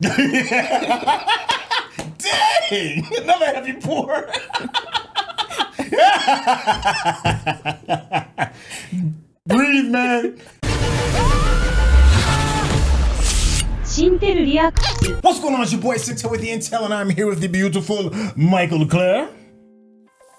Dang! Another heavy pour. Breathe, man. What's going on? It's your boy Syntell with the Intel, and I'm here with the beautiful Mikel-Claire.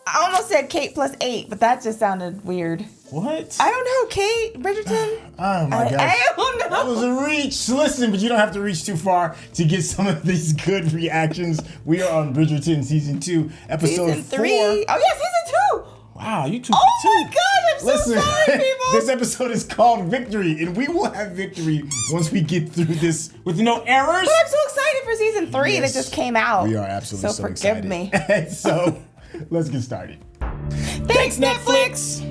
I almost said Kate +8, but that just sounded weird. What? I don't know, Kate Bridgerton. Oh my gosh. I don't know. That was a reach. Listen, but you don't have to reach too far to get some of these good reactions. We are on Bridgerton season 2, episode Season 4. 3. Oh yeah, season 2. Wow, you two. Oh my God, I'm Listen, so sorry, people. This episode is called Victory, and we will have victory once we get through this with no errors. But I'm so excited for season 3 Yes, that just came out. We are absolutely so forgive excited. me. So, let's get started. Thanks, Netflix.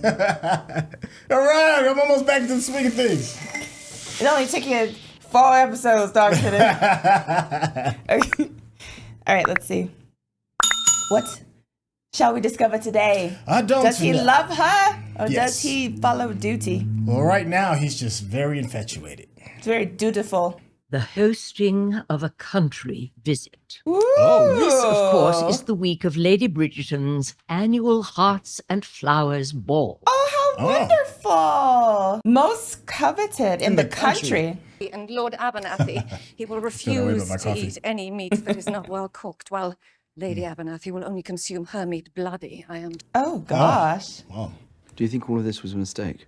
All right, I'm almost back to the swing of things. It only took you 4 episodes, Dr. Okay. All right, let's see. What shall we discover today? I don't Does he know. love her, or Yes. does he follow duty? Well, right now, he's just very infatuated. It's very dutiful. The hosting of a country visit. Ooh. This, of course, is the week of Lady Bridgerton's annual Hearts and Flowers Ball. Oh, how wonderful! Most coveted in the country. And Lord Abernathy, he will away refuse with my to coffee. eat any meat that is not well cooked, while Lady Abernathy will only consume her meat bloody. I am. Oh gosh. Wow. Do you think all of this was a mistake?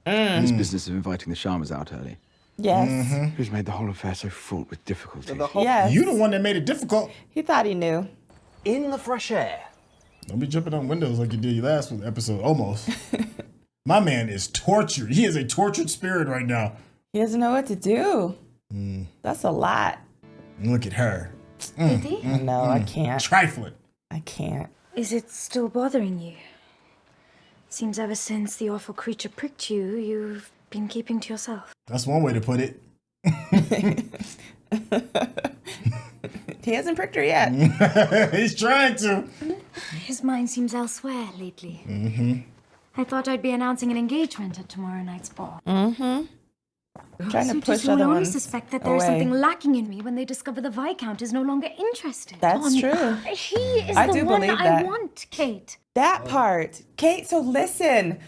This business of inviting the Sharmas out early. Yes. Who's made the whole affair so fraught with difficulties? Yes. You the one that made it difficult. He thought he knew. In the fresh air. Don't be jumping on windows like you did your last episode, almost. My man is tortured. He is a tortured spirit right now. He doesn't know what to do. That's a lot. Look at her. No, I can't. Trifling. I can't. Is it still bothering you? Seems ever since the awful creature pricked you, you've been keeping to yourself. That's one way to put it. He hasn't pricked her yet. He's trying to. His mind seems elsewhere lately. I thought I'd be announcing an engagement at tomorrow night's ball. Trying to Suitors push will other only ones suspect that there's away. something lacking in me when they discover the Viscount is no longer interested. That's true. He is I the do one believe I that. want, Kate. That part. Kate, so listen.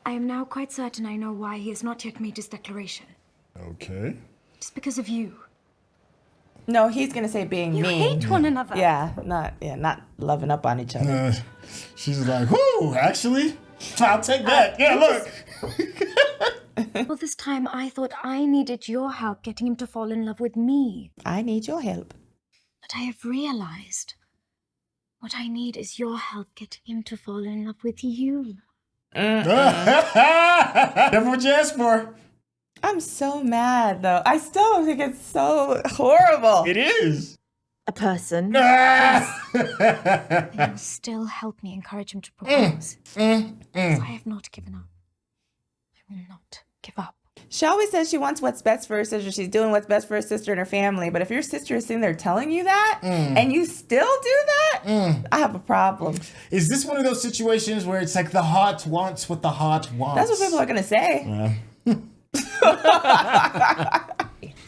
I am now quite certain I know why he has not yet made his declaration. Okay. It's because of you. No, he's gonna say being You mean. hate one another. Yeah, not loving up on each other. She's like, whoo, actually, I'll take that. Yeah, look. Well, this time I thought I needed your help getting him to fall in love with me. I need your help. But I have realized what I need is your help getting him to fall in love with you. Never what you asked for. I'm so mad though. I still think it's so horrible. It is. A person. Ah! They will still help me encourage him to propose. Because I have not given up. I will not give up. She always says she wants what's best for her sister. She's doing what's best for her sister and her family. But if your sister is sitting there telling you that and you still do that, I have a problem. Is this one of those situations where it's like the heart wants what the heart wants? That's what people are going to say. Do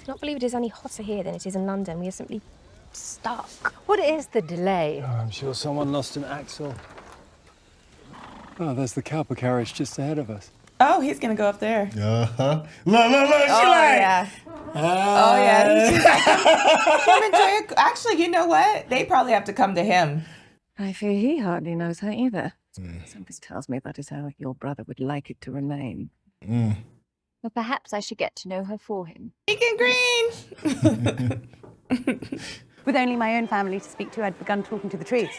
not believe it is any hotter here than it is in London. We are simply stuck. What is the delay? Oh, I'm sure someone lost an axle. Oh, there's the Cowper carriage just ahead of us. Oh, he's going to go up there. Uh-huh. Look, she Oh, like. yeah. Oh, yeah. Him and Joy, actually, you know what? They probably have to come to him. I fear he hardly knows her either. Something tells me that is how your brother would like it to remain. Well, perhaps I should get to know her for him. Deacon Green! With only my own family to speak to, I'd begun talking to the trees.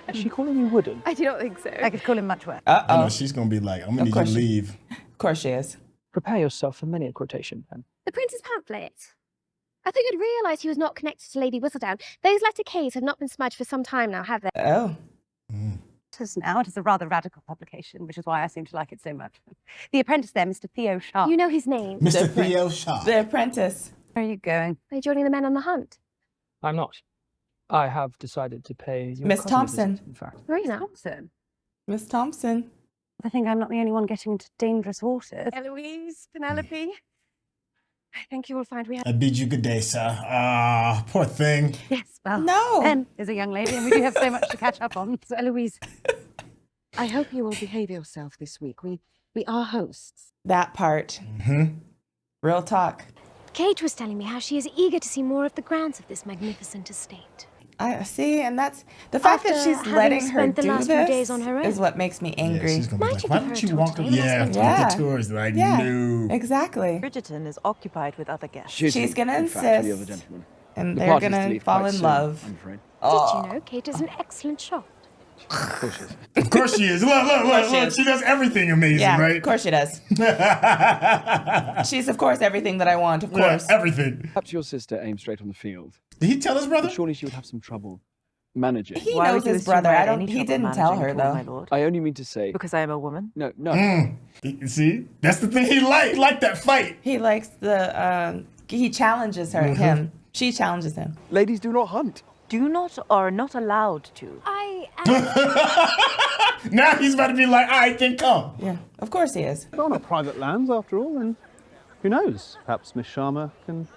Is she calling you wooden? I do not think so. I could call him much worse. I know Uh-oh. she's going to be like, I'm going to need you course to she- leave. Of course she is. Prepare yourself for many a quotation, then. The prince's pamphlet. I think I'd realised he was not connected to Lady Whistledown. Those letter K's have not been smudged for some time now, have they? Oh. Now it is a rather radical publication, which is why I seem to like it so much. The apprentice there, Mr. Theo Sharp. You know his name. Mr. Theo Shaw. The Apprentice. Where are you going? Are you joining the men on the hunt? I'm not. I have decided to pay your Miss cousin a Thompson. visit, in fact. Marina. Thompson. Miss Thompson. I think I'm not the only one getting into dangerous waters. Eloise, Penelope. I think you will find we have... I bid you good day, sir. Ah, poor thing. Yes, well, No. Ben is a young lady, and we do have so much to catch up on. So, Eloise, I hope you will behave yourself this week. We are hosts. That part. Real talk. Kate was telling me how she is eager to see more of the grounds of this magnificent estate. I see, and that's the fact that After she's having letting her spent the do last few this days on her own. is what makes me Yeah, angry. she's gonna be Might like, you why give her don't a you tour walk today? up? Yeah, Yeah. the tours. Like, Yeah. no. Exactly. Bridgerton is occupied with other guests. She's gonna in fact, to the other insist, gentleman. and The they're party's to gonna leave fall quite in soon, love. I'm afraid. Oh. Did you know Kate is an excellent shot? Of course she is. Of course she is. Look. She does everything amazing, Yeah, right? of course she does. She's, of course, everything that I want, of Yeah, course. everything. Perhaps your sister aimed straight on the field. Did he tell his brother? But surely she would have some trouble managing. He Why knows would you his assume brother. I I had don't. any He trouble didn't tell managing her at all, my though. lord? I only mean to say... Because I am a woman? No. See? That's the thing he liked. He liked that fight. He likes the. He challenges her. Him. She challenges him. Ladies do not hunt. Do not or are not allowed to. I am... Now he's about to be like, all right, then come. Yeah, of course he is. We're on a private lands, after all, and who knows? Perhaps Miss Sharma can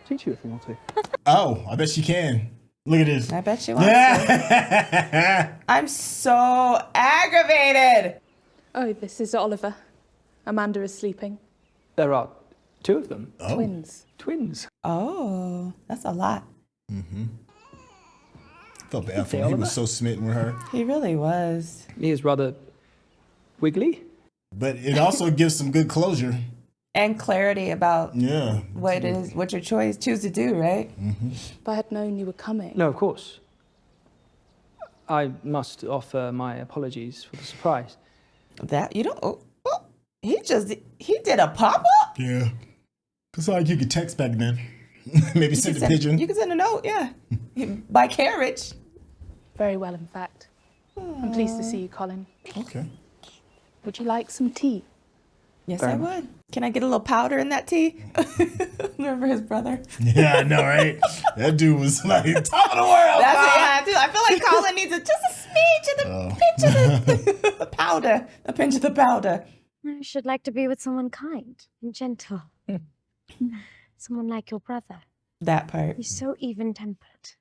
teach you a thing or two. Oh, I bet she can. Look at this. I bet she wants to. Yeah. I'm so aggravated. Oh, this is Oliver. Amanda is sleeping. There are two of them. Oh. Twins. Twins. Oh, that's a lot. Felt bad for him. He was so smitten with her. He really was. He is rather wiggly. But it also gives some good closure. And clarity about Yeah. what your choose to do, right? If I had known you were coming. No, of course. I must offer my apologies for the surprise. That you don't. He did a pop up. Yeah. It's like you could text back then. Maybe send a pigeon. You can send a note, yeah, by carriage. Very well, in fact. I'm pleased to see you, Colin. Okay. Would you like some tea? Yes, Very I much. would. Can I get a little powder in that tea? Remember his brother? Yeah, I know, right? That dude was like top of the world. That's what I do. I feel like Colin needs just a smidge of the pinch of the powder. A pinch of the powder. I should like to be with someone kind and gentle. Someone like your brother. That part. He's so even-tempered.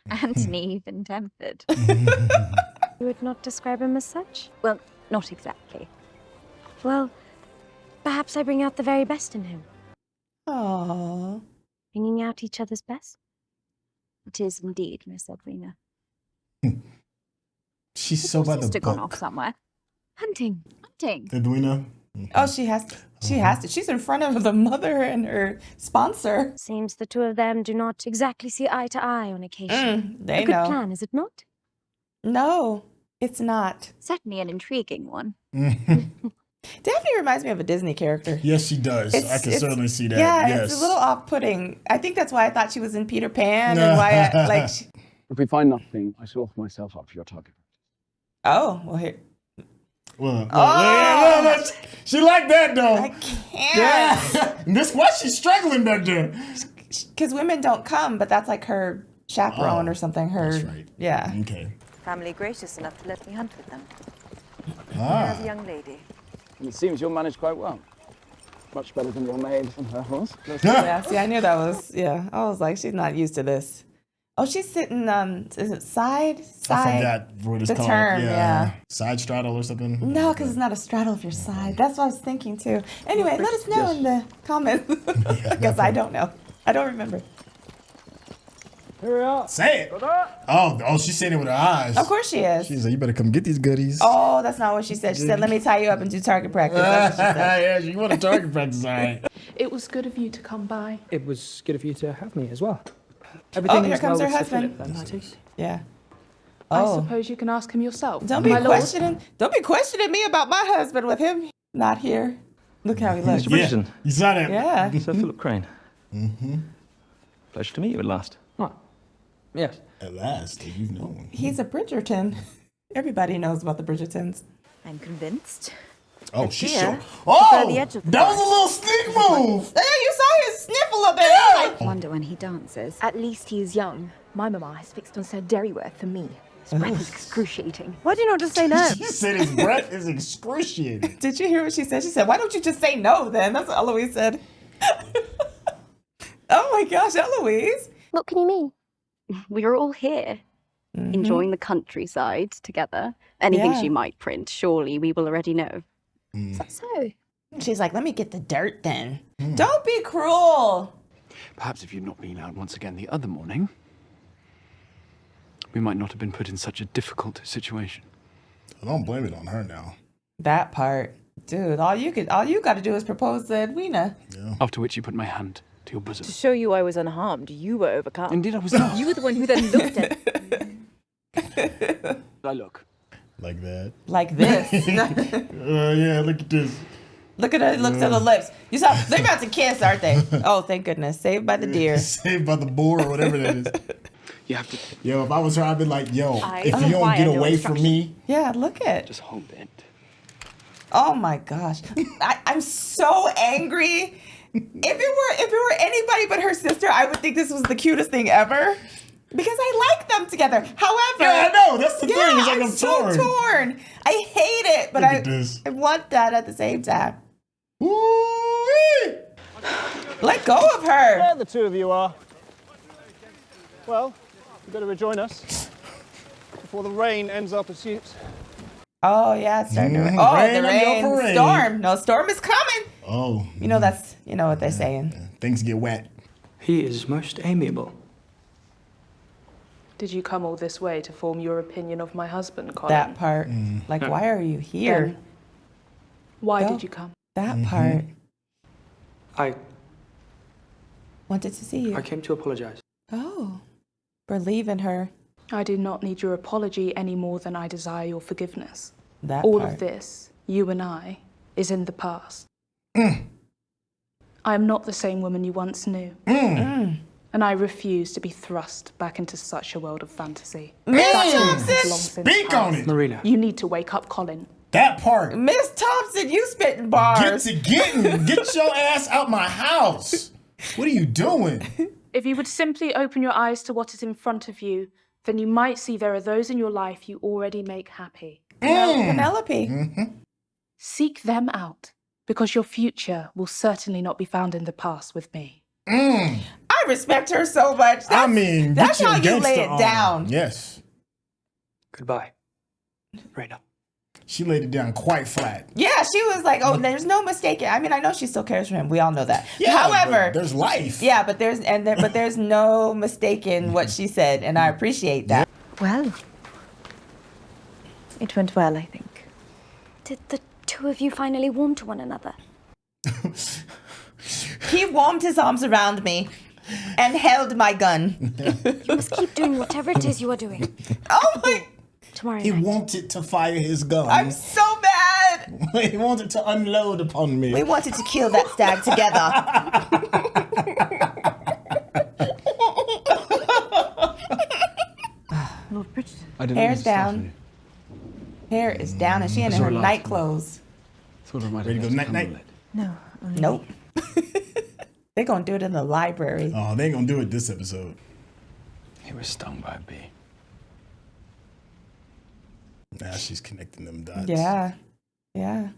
Anthony even-tempered. You would not describe him as such? well, not exactly. Well, perhaps I bring out the very best in him. Aww. Bringing out each other's best? It is indeed, Miss Edwina. She's so by the Sister gone book. off somewhere. Hunting. Hunting. Edwina. Oh, she has to. She has to. She's in front of the mother and her sponsor. Seems the two of them do not exactly see eye to eye on occasion. They A good know. plan, is it not? No, it's not. Certainly an intriguing one. Daphne reminds me of a Disney character. Yes, she does. I can certainly see that. Yeah, yes. it's a little off-putting. I think that's why I thought she was in Peter Pan and why I, like. If we find nothing, I shall offer myself up for your target. Oh, well here. Well, look, she like that though. I can't. Yeah. This why she's struggling back there. Because women don't come, but that's like her chaperone or something. Her. That's right. Yeah. Okay. Family gracious enough to let me hunt with them. Ah. As a young lady. And it seems you'll manage quite well. Much better than your maid and her horse. Yeah. See, I knew that was. Yeah. I was like, she's not used to this. Oh, she's sitting. Is it side? I forgot what it's the called. term, yeah. Side straddle or something. No, because it's not a straddle of your side. That's what I was thinking too. Anyway, let us know in the comments. Because I don't know. I don't remember. Here we are. Say it. Oh, she's saying it with her eyes. Of course she is. She's like, you better come get these goodies. Oh, that's not what she said. She said, let me tie you up and do target practice. That's what she said. Yeah, you want to target practice, all right. It was good of you to come by. It was good of you to have me as well. Everything here is comes well her with Sir husband. Philip, then, I take. Yeah. I Oh. suppose you can ask him yourself. Don't be my lord. questioning. Don't be questioning me about my husband with him not here. Look how he looks. Mr. Bridgerton. You saw that. Yeah. Sir Philip Crane. Pleasure to meet you at last. Oh, yes. At last, you've known. He's a Bridgerton. Everybody knows about the Bridgertons. I'm convinced. Oh, she's Here, so. Oh, the edge of the that was a forest. little sneak move. Hey, you saw his sniff a little bit. I was like, I wonder when he dances. At least he is young. My mama has fixed on Sir Derryworth for me. His breath is excruciating. Why do you not just say no? She said his breath is excruciating. did you hear what she said? She said, why don't you just say no then? That's what Eloise said. Oh my gosh, Eloise. What can you mean? We're all here, enjoying the countryside together. Anything Yeah. she might print, surely we will already know. So she's like, let me get the dirt then. Don't be cruel. Perhaps if you'd not been out once again the other morning, we might not have been put in such a difficult situation. I don't blame it on her now. That part. Dude, all you got to do is propose to Edwina. Yeah. After which you put my hand to your bosom. To show you I was unharmed, you were overcome. Indeed, I was not. You were the one who then looked at I look. Like that. Like this. Yeah, look at this. Look at her, looks at the lips. You saw, they're about to kiss, aren't they? Oh, thank goodness. Saved by the deer. Saved by the boar or whatever that is. You have to. Yo, if I was her, I'd be like, yo, if I you don't require get no away from me. Yeah, look at. Just hold it. Oh my gosh. I'm so angry. If it were anybody but her sister, I would think this was the cutest thing ever. Because I like them together. However, Yeah, I know. That's the thing. It's like I'm I'm so torn. torn. I hate it, but Look at this. I want that at the same time. Ooh-wee. Let go of her. There the two of you are. Well, you better rejoin us before the rain ends our pursuit. Oh yeah, it's starting to rain. Oh, rain the on your rain. parade. Storm. No, storm is coming. Oh. You know what they're saying. Things get wet. He is most amiable. Did you come all this way to form your opinion of my husband, Colin? That part. Like, why are you here? Then why Go. did you come? That part. I Wanted to see you. came to apologize. Oh. For leaving her. I do not need your apology any more than I desire your forgiveness. That All part. of this, you and I, is in the past. I am not the same woman you once knew. And I refuse to be thrust back into such a world of fantasy. That time has long since Speak on passed. it. Marina. You need to wake up, Colin. That part. Miss Thompson, you spitting Get bars. to getting. Get your ass out my house. What are you doing? If you would simply open your eyes to what is in front of you, then you might see there are those in your life you already make happy. Penelope. Seek them out, because your future will certainly not be found in the past with me. I respect her so much. I mean, that's get your how you lay gangster it on. down. Yes. Goodbye. Raina. She laid it down quite flat. Yeah, she was like, oh, there's no mistaking. I mean, I know she still cares for him. We all know that. Yeah, However, but there's life. Yeah, but there's no mistaking what she said, and I appreciate that. Well, it went well, I think. Did the two of you finally warm to one another? He warmed his arms around me and held my gun. You must keep doing whatever it is you are doing. Oh my! Tomorrow He night. wanted to fire his gun. I'm so mad. He wanted to unload upon me. We wanted to kill that stag together. Lord Bridgerton. I didn't Hair's mean to startle down. you. Hair is down, and she in I saw her it last night night. clothes. Thought I might Ready have to go left night-night? candlelit. No. Only Nope. They're gonna do it in the library. Oh, they ain't gonna do it this episode. He was stung by a bee. Now she's connecting them dots. Yeah. Yeah.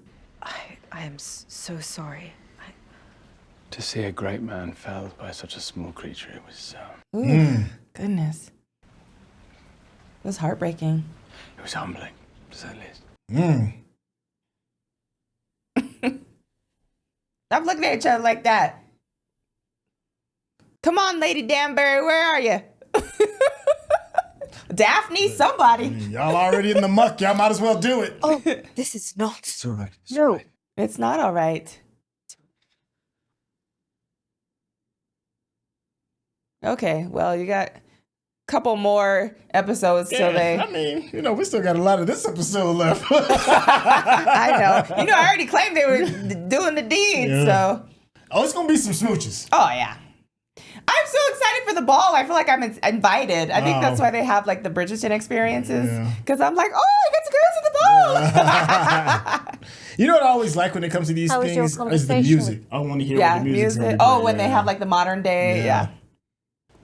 I am so sorry. To see a great man felled by such a small creature, it was Goodness. It was heartbreaking. it was humbling, to say the least. Stop looking at each other like that. Come on, Lady Danbury, where are you? Daphne, somebody. Y'all already in the muck. Y'all might as well do it. Oh, this is not. It's all right. It's No. all right. It's not all right. Okay, well, you got a couple more episodes till they... I mean, we still got a lot of this episode left. I know. I already claimed they were doing the deed, Yeah. so... Oh, it's gonna be some smooches. Oh, yeah. I'm so excited for the ball. I feel like I'm invited. I think that's Oh. why they have, like, the Bridgerton experiences. Yeah. Because I'm like, oh, I get to go to the ball. You know what I always like when it comes to these How was your things is the conversation? music. I want to hear Yeah, what the music's music. gonna be. Oh, when they have, like, the modern day. Yeah.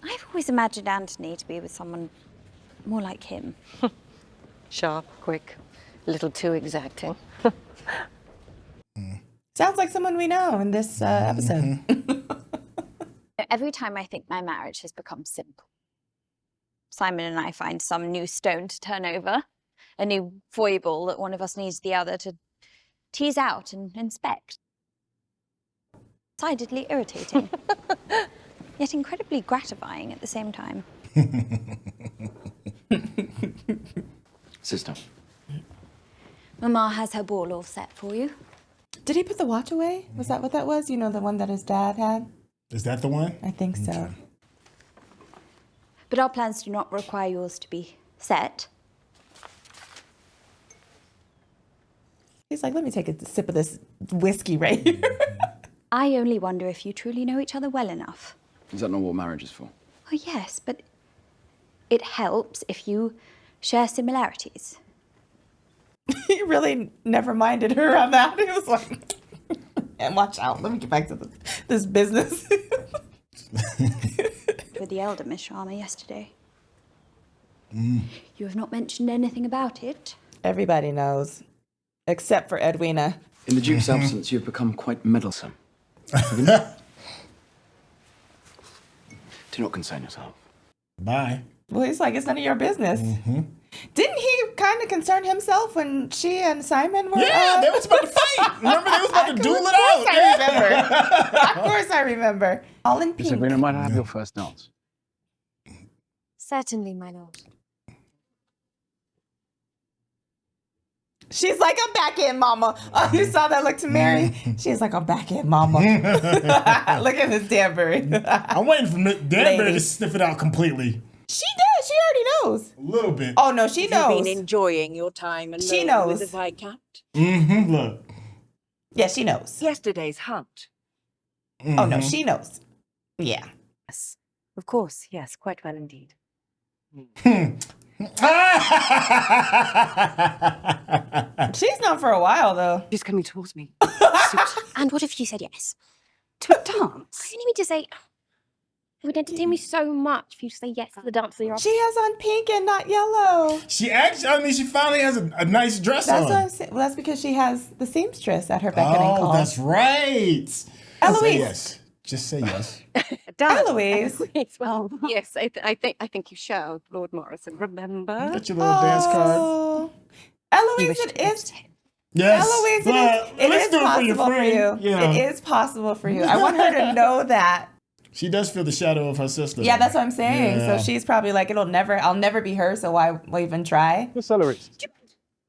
I've always imagined Anthony to be with someone more like him. Sharp, quick, a little too exacting. Sounds like someone we know in this episode. Every time I think my marriage has become simple, Simon and I find some new stone to turn over, a new foible that one of us needs the other to tease out and inspect. Decidedly irritating, yet incredibly gratifying at the same time. Sister. Mama has her ball all set for you. Did he put the watch away? Was that what that was? You know, the one that his dad had? Is that the one? I think so. Okay. But our plans do not require yours to be set. He's like, let me take a sip of this whiskey right here. I only wonder if you truly know each other well enough. Is that not what marriage is for? Oh, yes, but it helps if you share similarities. He really never minded her on that. He was like, and watch out. Let me get back to this business. With the elder Miss Sharma yesterday. You have not mentioned anything about it. Everybody knows, except for Edwina. In the Duke's absence, you've become quite meddlesome. Do not concern yourself. Bye. Well, he's like, it's none of your business. Didn't he kind of concern himself when she and Simon were? Yeah, they was about to fight. Remember, they was about to duel it out. I remember. Of course, I remember. All in pink. Sabrina, might I have your first dance? Certainly, my lord. She's like, I'm back in, mama. Oh, you saw that look to Mary? She's like, I'm back in, mama. Look at Miss Danbury. I'm waiting for Miss Danbury to sniff it out completely. She does. She already knows. A little bit. Oh, no, she knows. You've been enjoying your time alone She knows. with the Viscount? Look. Yeah, she knows. Yesterday's hunt. Oh, no, she knows. Yeah. Yes, of course. Yes, quite well indeed. She's known for a while, though. She's coming towards me. And what if you said yes? To a dance? I only mean to say, it would entertain me so much for you to say yes to the dance of your She has on pink and not yellow. She actually, I mean, she finally has a nice dress That's on. what I'm saying. Well, that's because she has the seamstress at her beck and call. Oh, that's right. Say Eloise. yes. Just say yes. Eloise. Well, yes, I think you shall, Lord Morrison. Remember? Get your little dance card. Oh. Eloise, it is. Yes. Eloise, Well, it let's is do it for your possible for friend. you. Yeah. It is possible for you. I want her to know that. She does feel the shadow of her sister. Yeah, that's what I'm saying. Yeah. So she's probably like, I'll never be her, so why even try? Miss Eloise.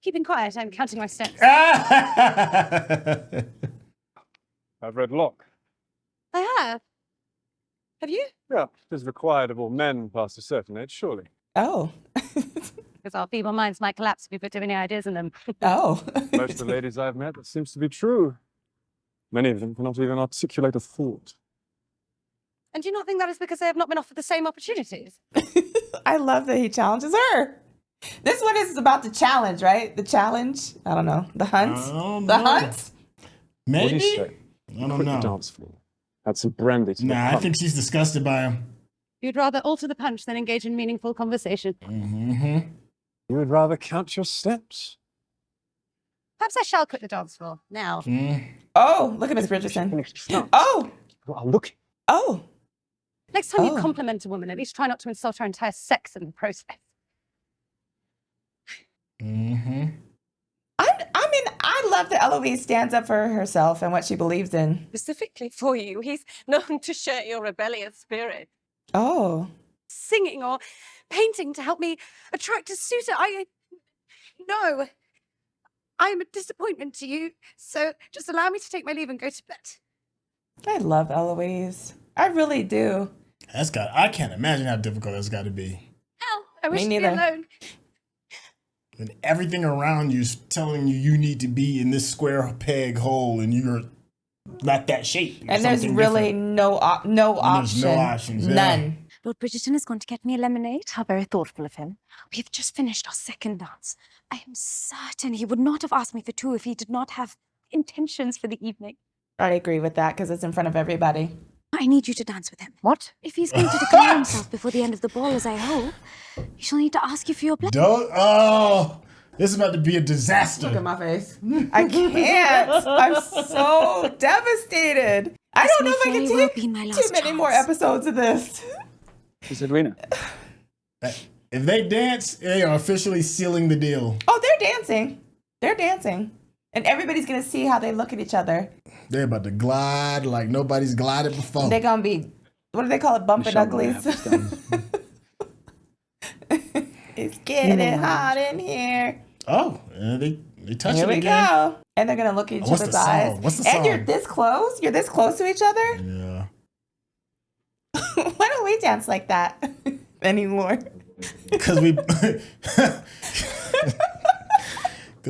Keeping quiet, I'm counting my steps. I've read Locke. I have. Have you? Yeah, it is required of all men past a certain age, surely. Oh. Because our feeble minds might collapse if we put too many ideas in them. Oh. Most of the ladies I've met, that seems to be true. Many of them cannot even articulate a thought. And do you not think that is because they have not been offered the same opportunities? I love that he challenges her. This one is about the challenge, right? The challenge? I don't know. The hunt? The hunt? Maybe? What do you say? I don't Quit know. the dance floor. Add some brandy to the Nah, I punch. think she's disgusted by him. You'd rather alter the punch than engage in meaningful conversation. You would rather count your steps. Perhaps I shall quit the dance floor now. Oh, look at Miss Bridgerton. Oh! Well, look. Oh! Next time you compliment a woman, at least try not to insult her entire sex in the process. I mean, I love that Eloise stands up for herself and what she believes in. Specifically for you, he's known to share your rebellious spirit. Oh. Singing or painting to help me attract a suitor. No. I'm a disappointment to you, so just allow me to take my leave and go to bed. I love Eloise. I really do. I can't imagine how difficult that's got to be. Hell, I wish Me to be neither. alone. And everything around you is telling you need to be in this square peg hole and you're not that shape. And there's Something really different. no option. There's no options. Yeah. None. Lord Bridgerton has gone to get me a lemonade. How very thoughtful of him. We have just finished our second dance. I am certain he would not have asked me for two if he did not have intentions for the evening. I agree with that because it's in front of everybody. I need you to dance with him. What? If he's going to declare himself before the end of the ball, as I hope, he shall need to ask you for your blessing. Don't. Oh. This is about to be a disaster. Look at my face. I can't. I'm so devastated. I don't know if I can take too many more episodes of this. Is it Rena? If they dance, they are officially sealing the deal. Oh, they're dancing. They're dancing. And everybody's going to see how they look at each other. They're about to glide like nobody's glided before. They're going to be, what do they call it, bumping uglies? It's getting hot in here. Oh, they touch Here it we again. go. And they're going to look at each What's other's the song? eyes. What's the and song? you're this close? You're this close to each other? Yeah. Why don't we dance like that anymore? Because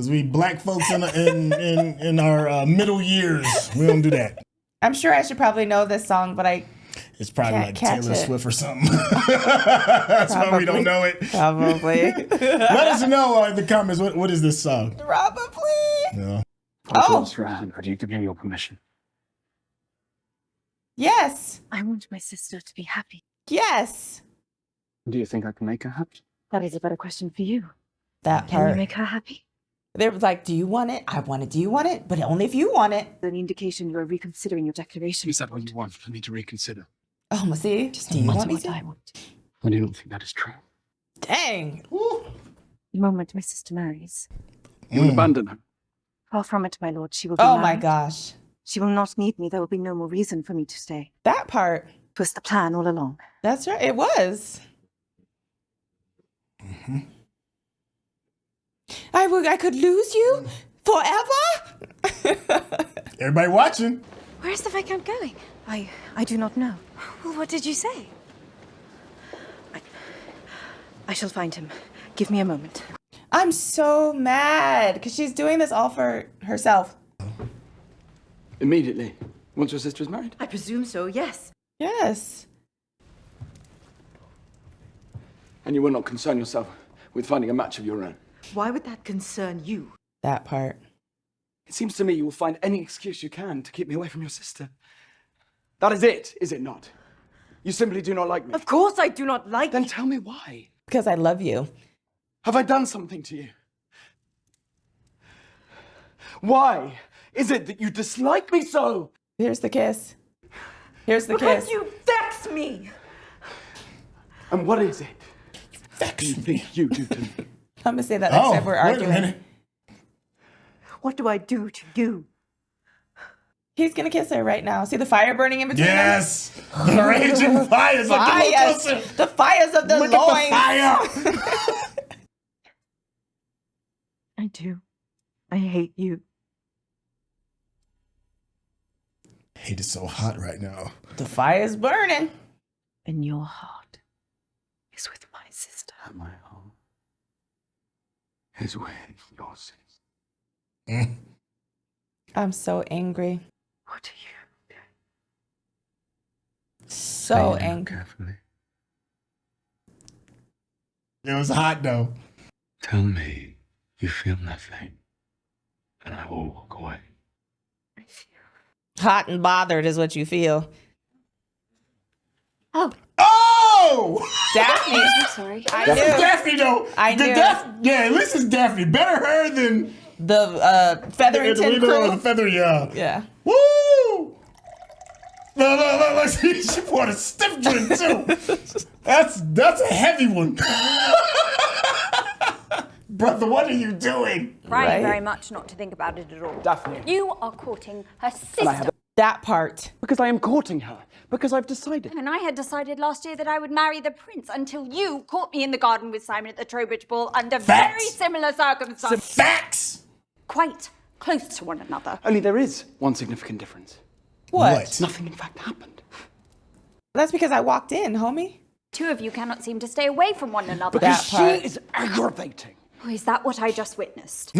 we black folks in our middle years, we don't do that. I'm sure I should probably know this song, but it's probably can't like catch Taylor it. Swift or something. That's why we don't know it. Probably. Let us know in the comments what is this song. Probably. No. Oh, do you give me your permission? Yes. I want my sister to be happy. Yes. Do you think I can make her happy? That is a better question for you. That Can part. you make her happy? They were like, do you want it? I want it. Do you want it? But only if you want it. An indication you are reconsidering your declaration. Is that what you want for me to reconsider? Oh, well, see? Do you want me to? I want. I do not think that is true. Dang. The moment my sister marries. You will abandon her. Far from it, my lord. She will be Oh, my married. gosh. She will not need me. There will be no more reason for me to stay. That part. It was the plan all along. That's right. It was. Mm-hmm. I could lose you forever? Everybody watching. Where is the Viscount going? I do not know. Well, what did you say? I shall find him. Give me a moment. I'm so mad because she's doing this all for herself. Immediately, once your sister is married? I presume so, yes. Yes. And you will not concern yourself with finding a match of your own? Why would that concern you? That part. It seems to me you will find any excuse you can to keep me away from your sister. That is it not? You simply do not like me. Of course I do not like you. Then tell me why. Because I love you. Have I done something to you? Why is it that you dislike me so? Here's the kiss. Here's the Because kiss. you vex me. And what is it that you think you do to me? I'm going to say that next time we're wait a arguing. minute. What do I do to you? He's going to kiss her right now. See the fire burning in between Yes. The raging fires. Look a little closer. The fires of the Look loins. at the fire. I do. I hate you. Hate is so hot right now. The fire's burning. And your heart is with my sister. And my heart is with yours. I'm so angry. What do you do? So angry. Carefully. It was hot though. Tell me you feel nothing, and I will walk away. Hot and bothered is what you feel. Oh. Oh! Daphne. I'm sorry. I This knew. is Daphne though. I knew. Yeah, this is Daphne. Better her than the Featherington crew. The feather, yeah. Yeah. Woo! No. She poured a stiff drink too. That's a heavy one. Brother, what are you doing? Trying very much not to think about it at all. Daphne. You are courting her sister. That part. Because I am courting her. Because I've decided. And I had decided last year that I would marry the prince until you caught me in the garden with Simon at the Trowbridge ball under very similar circumstances. Facts! Quite close to one another. Only there is one significant difference. What? Nothing, in fact, happened. That's because I walked in, homie. Two of you cannot seem to stay away from one another. Because she is aggravating. Oh, is that what I just witnessed?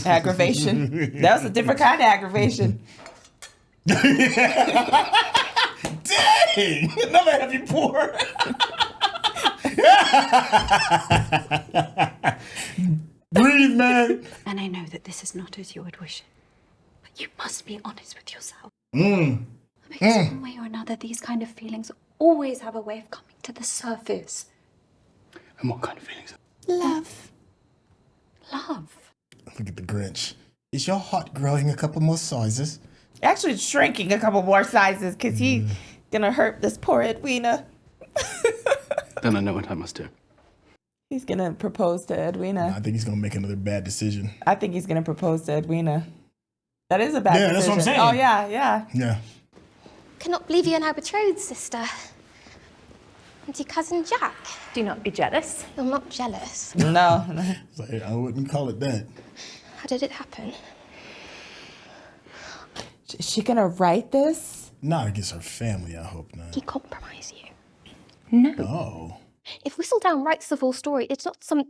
Aggravation. That was a different kind of aggravation. Dang! Another heavy pour. Breathe, man. And I know that this is not as you would wish it. But you must be honest with yourself. Because one way or another, these kind of feelings always have a way of coming to the surface. And what kind of feelings? Love. love. Look at the Grinch. Is your heart growing a couple more sizes? Actually, it's shrinking a couple more sizes because he's gonna hurt this poor Edwina. Then I know what I must do. He's gonna propose to Edwina. I think he's gonna make another bad decision. I think he's gonna propose to Edwina. That is a bad decision. Yeah, that's what I'm saying. Oh, yeah. Yeah. Cannot believe you are now betrothed, sister. And your cousin Jack. Do not be jealous. I'm not jealous. No. It's like, I wouldn't call it that. How did it happen? Is she gonna write this? Not against her family, I hope not. He compromised you. No. Oh. If Whistledown writes the full story, it's not some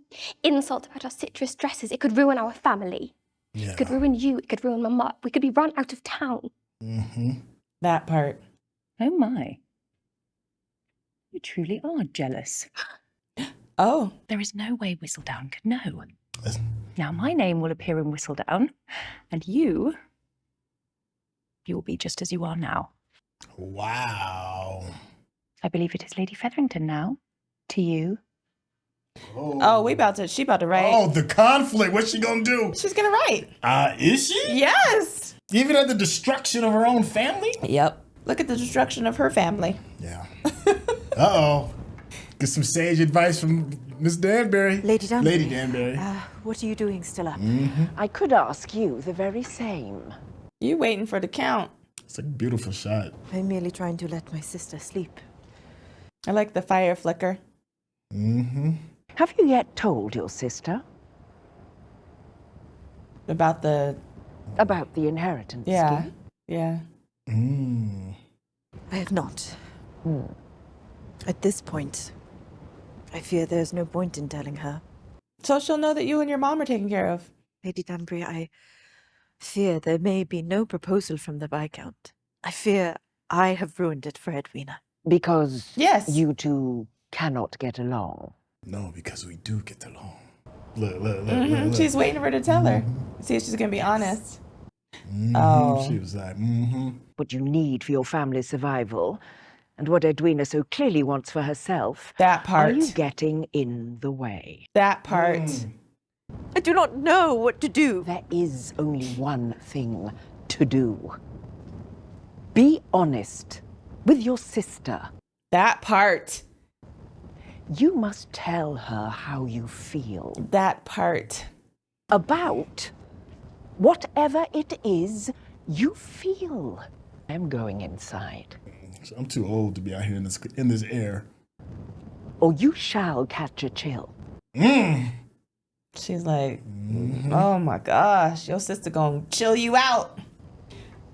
insult about our citrus dresses. It could ruin our family. Yeah. It could ruin you. It could ruin Mama. We could be run out of town. Mm-hmm. That part. Oh my. You truly are jealous. Oh. There is no way Whistledown could know. Now my name will appear in Whistledown, and you will be just as you are now. Wow. I believe it is Lady Featherington now. To you. Oh, she about to write. Oh, the conflict. What's she gonna do? She's gonna write. Is she? Yes. Even at the destruction of her own family? Yep. Look at the destruction of her family. Yeah. Uh-oh. Get some sage advice from Miss Danbury. Lady Danbury. Lady Danbury. What are you doing still up? Mm-hmm. I could ask you the very same. You waiting for the count. It's a beautiful shot. I'm merely trying to let my sister sleep. I like the fire flicker. Mm-hmm. Have you yet told your sister? About the inheritance Yeah. scheme? Yeah. I have not. At this point, I fear there's no point in telling her. So she'll know that you and your mom are taken care of. Lady Danbury, I fear there may be no proposal from the Viscount. I fear I have ruined it for Edwina. Because yes, you two cannot get along. No, because we do get along. Look, Mm-hmm. She's waiting for her to tell her. See if she's going to be honest. She was like, mm-hmm. What you need for your family's survival, and what Edwina so clearly wants for herself. That part. Are you getting in the way? That part. I do not know what to do. There is only one thing to do. Be honest with your sister. That part. You must tell her how you feel. That part. About whatever it is you feel. I'm going inside. I'm too old to be out here in this air. Or you shall catch a chill. She's like, oh my gosh, your sister gonna chill you out.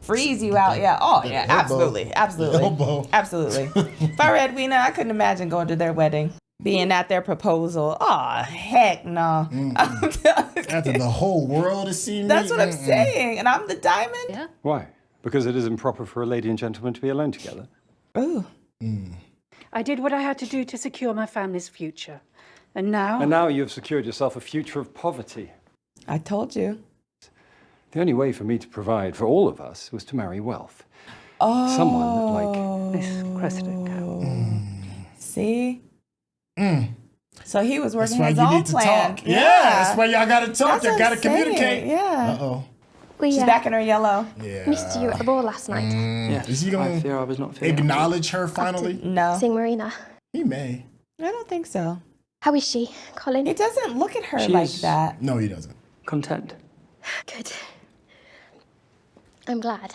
Freeze you out. Yeah. Oh, yeah. Absolutely. Absolutely. Absolutely. If I were Edwina, I couldn't imagine going to their wedding, being at their proposal. Oh, heck no. After the whole world has seen me. That's what I'm saying. And I'm the diamond. Yeah. Why? Because it isn't proper for a lady and gentleman to be alone together. Ooh. I did what I had to do to secure my family's future. And now... And now you've secured yourself a future of poverty. I told you. The only way for me to provide for all of us was to marry wealth. Oh. Someone like this Cressida cow. See? So he was working That's his why you own need to plan. talk. Yeah, that's why y'all gotta talk. That's Y'all what gotta I'm saying. communicate. Yeah. Uh-oh. We, She's back in her yellow. Yeah. missed you at the ball last night. Yes, Is he gonna I fear I was not feeling acknowledge her finally? No. Seeing Marina. He may. I don't think so. How is she, Colin? He doesn't look at her She like is- that. No, he doesn't. Content. Good. I'm glad.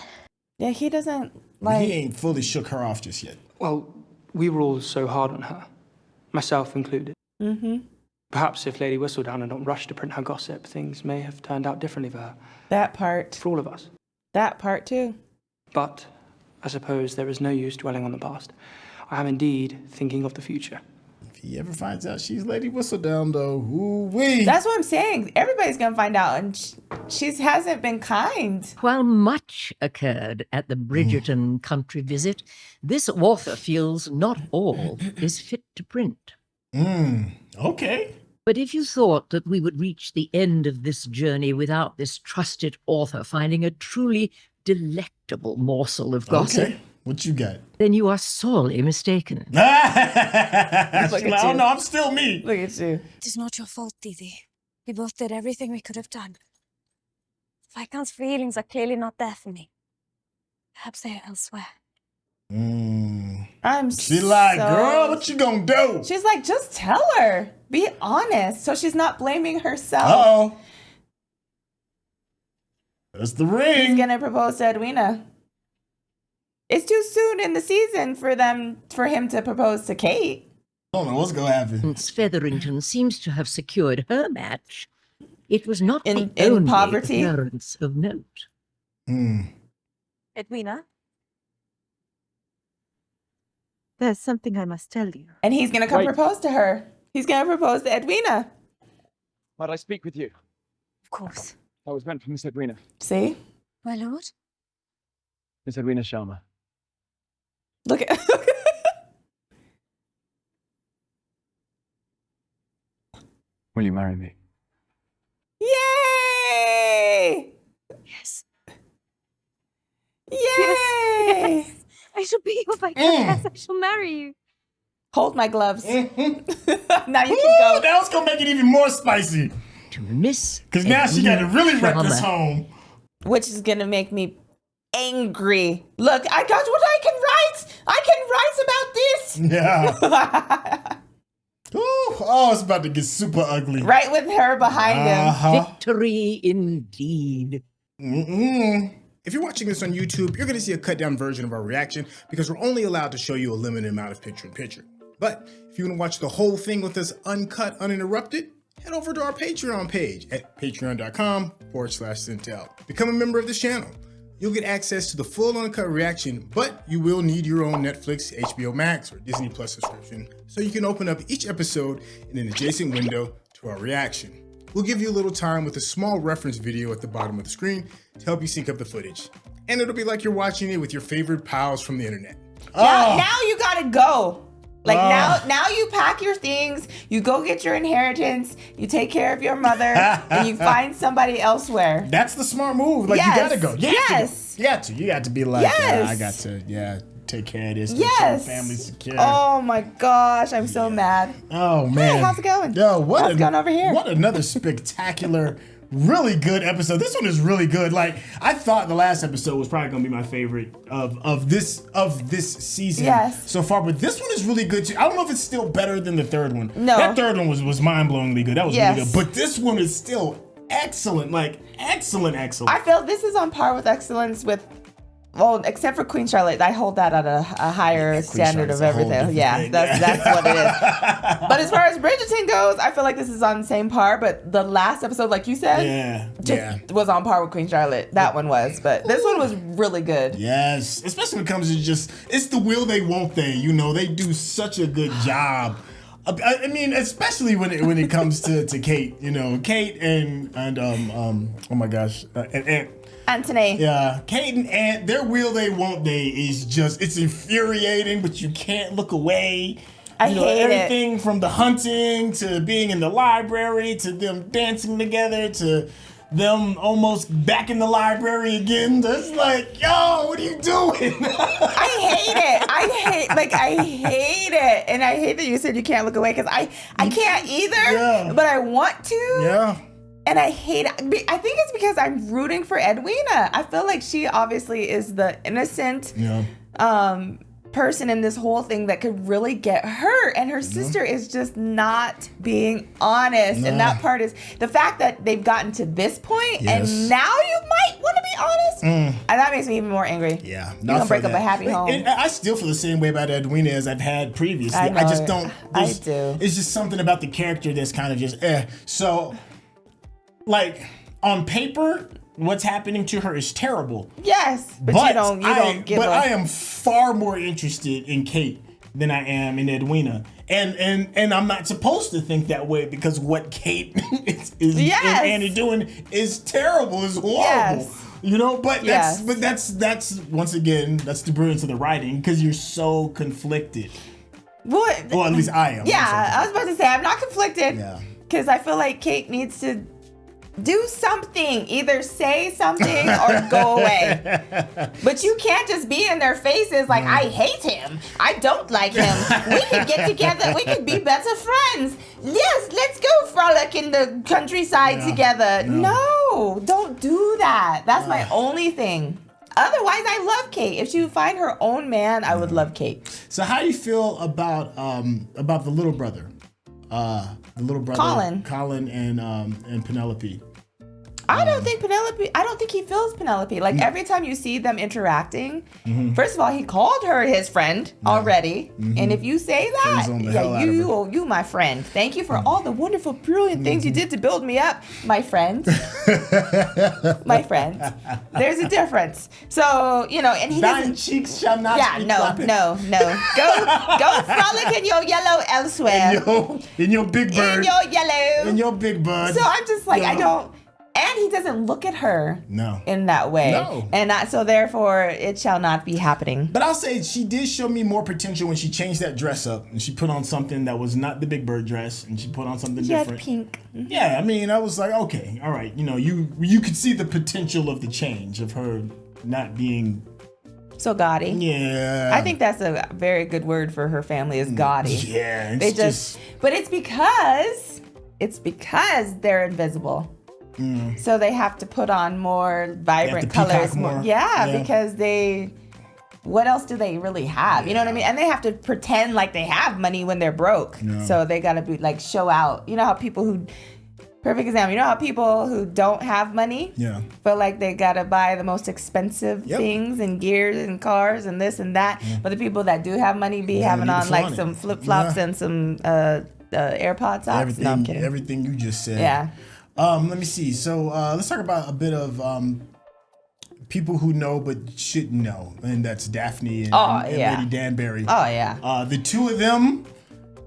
Yeah, he doesn't But like. he ain't fully shook her off just yet. Well, we were all so hard on her, myself included. Mm-hmm. Perhaps if Lady Whistledown had not rushed to print her gossip, things may have turned out differently for her. That part. For all of us. That part too. But I suppose there is no use dwelling on the past. I am indeed thinking of the future. If he ever finds out she's Lady Whistledown, though, ooh-wee. That's what I'm saying. Everybody's gonna find out, and she hasn't been kind. While much occurred at the Bridgerton country visit, this author feels not all is fit to print. Okay. But if you thought that we would reach the end of this journey without this trusted author finding a truly delectable morsel of gossip, Okay. What you got? then you are sorely mistaken. She's like, oh no, I'm still me. Look at you. It is not your fault, Didi. We both did everything we could have done. Viscount's feelings are clearly not there for me. Perhaps they are elsewhere. She like, girl, what you gonna do? She's like, just tell her. Be honest. So she's not blaming herself. Uh-oh. That's the ring. He's gonna propose to Edwina. It's too soon in the season for him to propose to Kate. I don't know what's gonna happen. Since Featherington seems to have secured her match, it was not in only poverty appearance of note. Edwina? There's something I must tell you. And he's gonna come Wait. propose to her. He's gonna propose to Edwina. Might I speak with you? Of course. I was meant for Miss Edwina. See? My lord? Miss Edwina Sharma. Look at Will you marry me? Yay! Yes. Yay! Yes. I shall be your Viscountess. I shall marry you. Hold my gloves. Now you can go. That was gonna make it even more spicy. To miss. Because now she got to really wreck this Sharma. home. Which is gonna make me angry. Look, I got what I can write. I can write about this. Yeah. Ooh, oh, it's about to get super ugly. Right with her behind him. Victory indeed. If you're watching this on YouTube, you're going to see a cut down version of our reaction because we're only allowed to show you a limited amount of picture-in-picture. But if you want to watch the whole thing with us uncut, uninterrupted, head over to our Patreon page at patreon.com/Syntell. Become a member of this channel. You'll get access to the full uncut reaction, but you will need your own Netflix, HBO Max, or Disney Plus subscription so you can open up each episode in an adjacent window to our reaction. We'll give you a little time with a small reference video at the bottom of the screen to help you sync up the footage. And it'll be like you're watching it with your favorite pals from the internet. Now you gotta go. Like now you pack your things, you go get your inheritance, you take care of your mother, and you find somebody elsewhere. That's the smart move. Like, Yes. you gotta go. You have Yes. to go. You got to be like, Yes. I got to, take care of this. Make sure Yes. the family's secure. Oh my gosh, I'm so mad. Oh, man. Hey, how's it going? Yo, What's going over here? What another spectacular, really good episode. This one is really good. Like, I thought the last episode was probably gonna be my favorite of this season so far, but this one is really good too. I don't know if it's still better than the third one. No. That third one was mind-blowingly good. That was really Yes. good. But this one is still excellent. Like, excellent. I feel this is on par with excellence with, well, except for Queen Charlotte. I hold that at a higher standard of Charlotte's a whole everything. different Yeah, thing. that's what it is. But as far as Bridgerton goes, I feel like this is on the same par. But the last episode, like you said, was on par with Queen Charlotte. That one was. But this one was really good. Yes, especially when it comes to it's the will they, won't they. You know, they do such a good job. I mean, especially when it comes to Kate. You know, Kate and oh my gosh, and Anthony. Yeah, Kate and Ant, their will they, won't they is just, it's infuriating, but you can't look away. I hate it. Everything from the hunting to being in the library to them dancing together to them almost back in the library again. That's like, yo, what are you doing? I hate it. I hate it. And I hate that you said you can't look away because I can't either, but I want to. Yeah. And I hate it. I think it's because I'm rooting for Edwina. I feel like she obviously is the innocent person in this whole thing that could really get hurt. And her sister is just not being honest. And that part is the fact that they've gotten to this point and now you might want to be honest. And that makes me even more angry. Yeah. You're going to break up a happy home. And I still feel the same way about Edwina as I've had previously. I know I just it. don't. I do. It's just something about the character that's kind of just So, like, on paper, what's happening to her is terrible. Yes, but you don't give But a... I am far more interested in Kate than I am in Edwina. And I'm not supposed to think that way because what Kate is and Annie doing is terrible, is horrible. Yes. You know, but that's once again, that's the brilliance of the writing because you're so conflicted. What? Well, at least I am. Yeah, I was about to say I'm not conflicted. Yeah. Because I feel like Kate needs to do something. Either say something or go away. But you can't just be in their faces like, I hate him. I don't like him. We could get together. We could be better friends. Yes, let's go frolic in the countryside together. No, don't do that. That's my only thing. Otherwise, I love Kate. If she would find her own man, I would love Kate. So how do you feel about the little brother? The little brother, Colin and Penelope. I don't think he feels Penelope. Like every time you see them interacting, first of all, he called her his friend already. And if you say that, you my friend. Thank you for all the wonderful, brilliant things you did to build me up, my friend. My friend. There's a difference. So, and he doesn't. Cheeks shall not be clapping. No. Go frolic in your yellow elsewhere. In your big bird. In your yellow. In your big bird. So I'm just like, I don't. And he doesn't look at her in that way. No. And so therefore, it shall not be happening. But I'll say she did show me more potential when she changed that dress up. And she put on something that was not the Big Bird dress. And she put on something different. Pink. Yeah, I mean, I was like, okay, all right. You could see the potential of the change of her not being... So gaudy. Yeah. I think that's a very good word for her family is gaudy. Yeah. But it's because they're invisible. So they have to put on more vibrant colors. More. Yeah, because what else do they really have? You know what I mean? And they have to pretend like they have money when they're broke. Yeah. So they got to be like show out. You know how perfect example, you know how people who don't have money feel like they got to buy the most expensive things and gears and cars and this and that. But the people that do have money be having on like some flip-flops and some AirPod socks. Everything you just said. Yeah. Let me see. So let's talk about a bit of people who know but shouldn't know, and that's Daphne and Lady Danbury. Oh yeah. The two of them,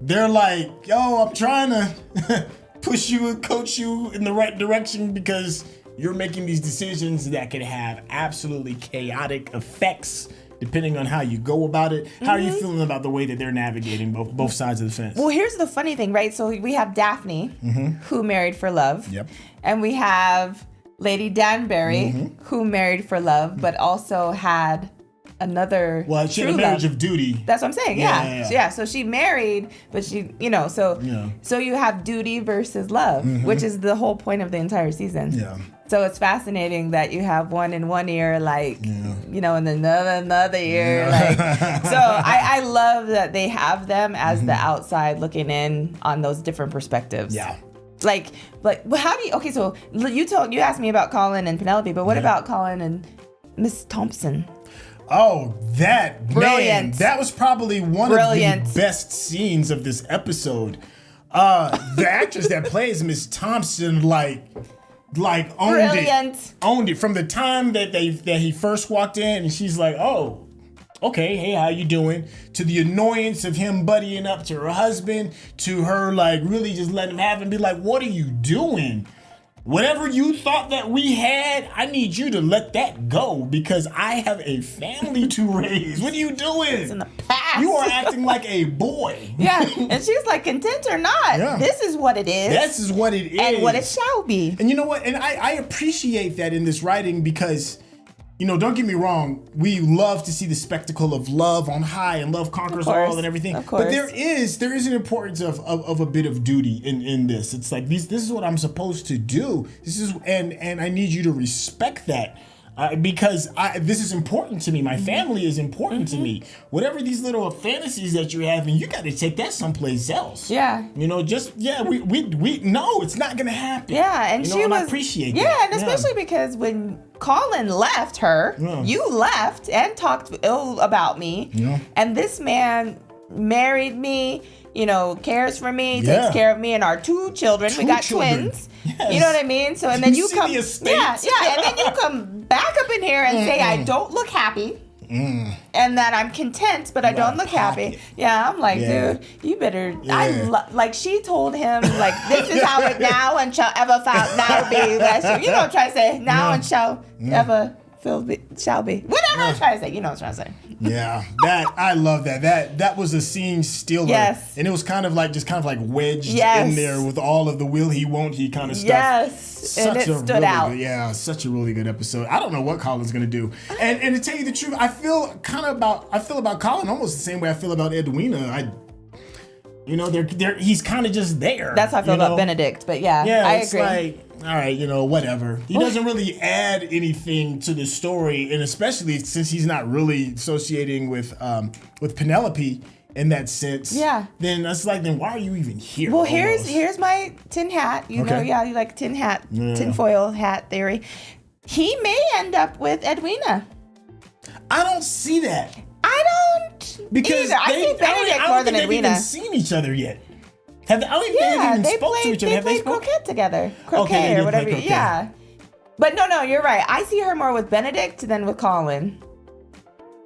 they're like, yo, I'm trying to push you and coach you in the right direction because you're making these decisions that could have absolutely chaotic effects depending on how you go about it. How are you feeling about the way that they're navigating both sides of the fence? Well, here's the funny thing, right? So we have Daphne, who married for love. Yep. And we have Lady Danbury, who married for love, but also had another she had a marriage of duty. That's what I'm saying, yeah. So she married, but she, so you have duty versus love, which is the whole point of the entire season. Yeah. So it's fascinating that you have one in one ear, and another ear. So I love that they have them as the outside looking in on those different perspectives. Yeah. How do you, so you asked me about Colin and Penelope, but what about Colin and Miss Thompson? Oh, Brilliant. Man, that was probably one of the best scenes of this episode. The actress that plays Miss Thompson, owned it from the time that he first walked in, and she's like, oh, okay, hey, how you doing? To the annoyance of him buddying up to her husband, to her really just letting him have it and be like, what are you doing? Whatever you thought that we had, I need you to let that go because I have a family to raise. What are you doing? It's in the past. You are acting like a boy. Yeah, and she's like, content or not, this is what it is. This is what it is. And what it shall be. And you know what? And I appreciate that in this writing because, don't get me wrong, we love to see the spectacle of love on high and love conquers all and everything. Of course. But there is an importance of a bit of duty in this. It's like this is what I'm supposed to do. And I need you to respect that. Because this is important to me. My family is important to me. Whatever these little fantasies that you're having, you got to take that someplace else. Yeah. We know it's not gonna happen. Yeah, and I appreciate that. Yeah, and especially because when Colin left her, you left and talked ill about me, and this man married me. Cares for me, takes care of me and our two children. We got twins. Yes. You know what I mean? So and then you come, and then you come back up in here and say I don't look happy, and that I'm content, but I don't look happy. Yeah, I'm like, dude, you better. She told him this is how it now and shall ever now be. You know what I'm trying to say? Now and shall ever. Shall be. Whatever I'm trying to say. You know what I'm trying to say. Yeah, I love that. That was a scene stealer. Yes. And it was kind of like wedged Yes. in there with all of the will he won't he kind of stuff. Yes. And it stood out. Yeah, such a really good episode. I don't know what Colin's gonna do. And to tell you the truth, I feel about Colin almost the same way I feel about Edwina. He's kind of just there. That's how I feel about Benedict, but yeah, I agree. Like, all right, whatever. He doesn't really add anything to the story, and especially since he's not really associating with Penelope in that sense. Yeah. Then why are you even here? Well, here's my tin hat. You like tin hat, tinfoil hat theory. He may end up with Edwina. I don't see that. I don't because either. I see Benedict more than Edwina. They've even seen each other yet. I don't think they've even spoke to each other. They played croquet together. Croquet or whatever. Croquet. Yeah. But no, you're right. I see her more with Benedict than with Colin.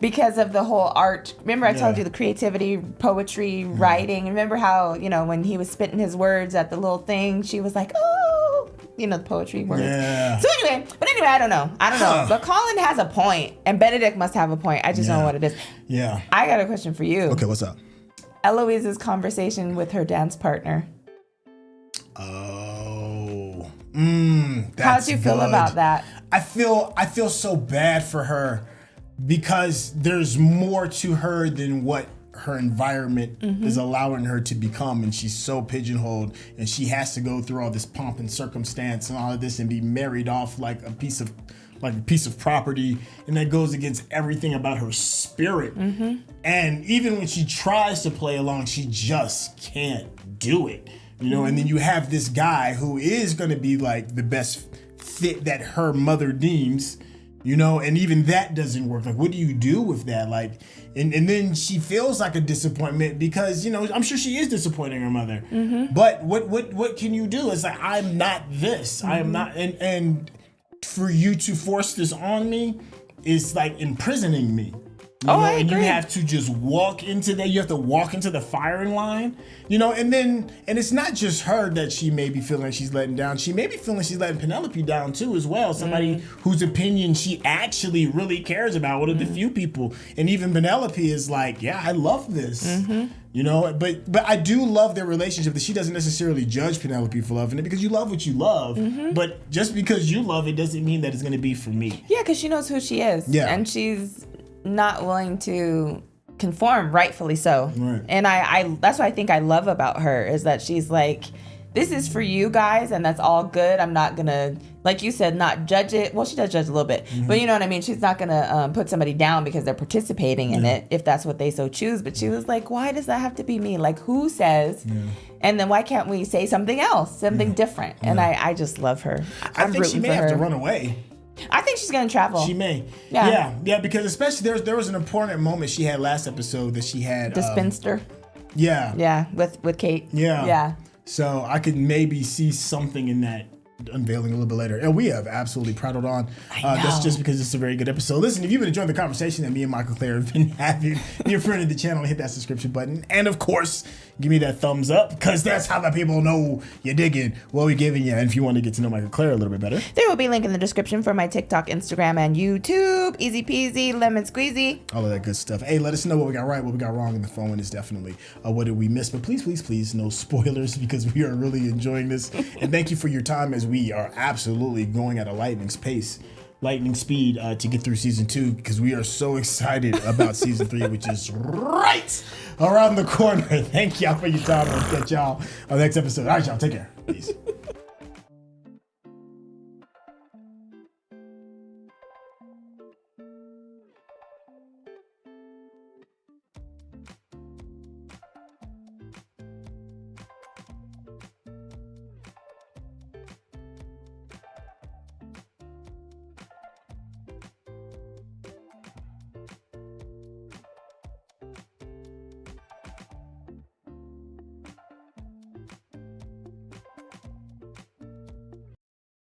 Because of the whole art. Remember I told you the creativity, poetry, writing. Remember how, when he was spitting his words at the little thing, she was like, oh, the poetry words. Yeah. So anyway, I don't know. But Colin has a point, and Benedict must have a point. I just don't know what it is. Yeah. I got a question for you. Okay, what's up? Eloise's conversation with her dance partner. Oh. How'd you feel about that? I feel so bad for her because there's more to her than what her environment is allowing her to become, and she's so pigeonholed, and she has to go through all this pomp and circumstance and all of this and be married off like a piece of property, and that goes against everything about her spirit. And even when she tries to play along, she just can't do it, and then you have this guy who is going to be like the best fit that her mother deems, and even that doesn't work. Like, what do you do with that? Like, and then she feels like a disappointment because, I'm sure she is disappointing her mother. But what can you do? It's like, I'm not this. I am not, and for you to force this on me is like imprisoning me. I agree. And you have to just walk into that. You have to walk into the firing line, and it's not just her that she may be feeling like she's letting down. She may be feeling she's letting Penelope down too as well. Somebody whose opinion she actually really cares about. One of the few people. And even Penelope is like, yeah, I love this. But I do love their relationship, that she doesn't necessarily judge Penelope for loving it because you love what you love. But just because you love it doesn't mean that it's going to be for me. Yeah, because she knows who she is. Yeah. And she's not willing to conform, rightfully so. Right. And I that's what I think I love about her, is that she's like, this is for you guys, and that's all good. I'm not gonna, like you said, not judge it. Well, she does judge a little bit, but you know what I mean? She's not gonna put somebody down because they're participating in it, if that's what they so choose. But she was like, why does that have to be me? Like, who says? And then why can't we say something else, something different? And I just love her. I think she may have to run away. I think she's gonna travel. She may. Yeah, because especially there was an important moment she had last episode that she had. The spinster. Yeah, with Kate. Yeah. So I could maybe see something in that unveiling a little bit later. And we have absolutely prattled on. That's just because it's a very good episode. Listen, if you've been enjoying the conversation that me and Mikel-Claire have been having, you're a friend of the channel, hit that subscription button. And of course, give me that thumbs up, because that's how the people know you're digging what we're giving you. And if you want to get to know Mikel-Claire a little bit better, there will be a link in the description for my TikTok, Instagram, and YouTube. Easy peasy, lemon squeezy. All of that good stuff. Hey, let us know what we got right, what we got wrong in the phone is definitely what did we miss. But please, no spoilers, because we are really enjoying this. And thank you for your time, as we are absolutely going at a lightning speed to get through season 2, because we are so excited about season 3, which is right around the corner. Thank y'all for your time. I'll catch y'all on the next episode. All right, y'all, take care. Peace.